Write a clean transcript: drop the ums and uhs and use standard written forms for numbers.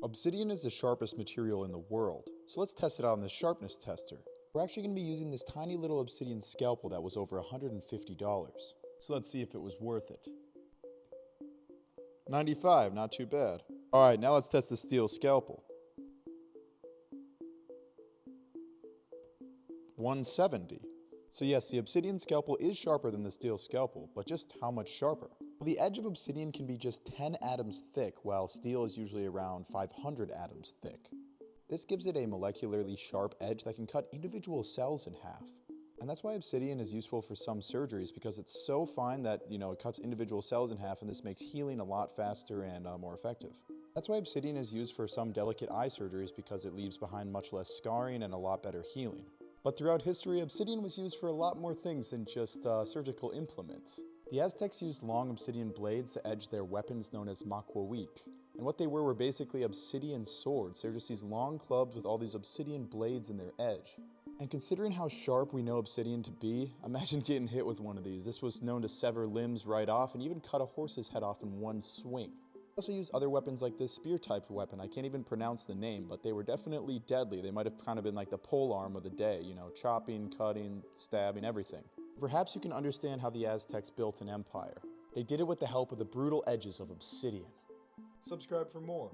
Obsidian is the sharpest material in the world, so let's test it out on this sharpness tester. We're actually going to be using this tiny little obsidian scalpel that was over $150. So let's see if it was worth it. 95, not too bad. Alright, now let's test the steel scalpel. 170. So yes, the obsidian scalpel is sharper than the steel scalpel, but just how much sharper? Well, the edge of obsidian can be just 10 atoms thick, while steel is usually around 500 atoms thick. This gives it a molecularly sharp edge that can cut individual cells in half. And that's why obsidian is useful for some surgeries, because it's so fine that, it cuts individual cells in half, and this makes healing a lot faster and more effective. That's why obsidian is used for some delicate eye surgeries, because it leaves behind much less scarring and a lot better healing. But throughout history, obsidian was used for a lot more things than just surgical implements. The Aztecs used long obsidian blades to edge their weapons known as maquahuitl. And what they were basically obsidian swords. They're just these long clubs with all these obsidian blades in their edge. And considering how sharp we know obsidian to be, imagine getting hit with one of these. This was known to sever limbs right off and even cut a horse's head off in one swing. They also used other weapons like this spear-type weapon. I can't even pronounce the name, but they were definitely deadly. They might have kind of been like the pole arm of the day, chopping, cutting, stabbing, everything. Perhaps you can understand how the Aztecs built an empire. They did it with the help of the brutal edges of obsidian. Subscribe for more.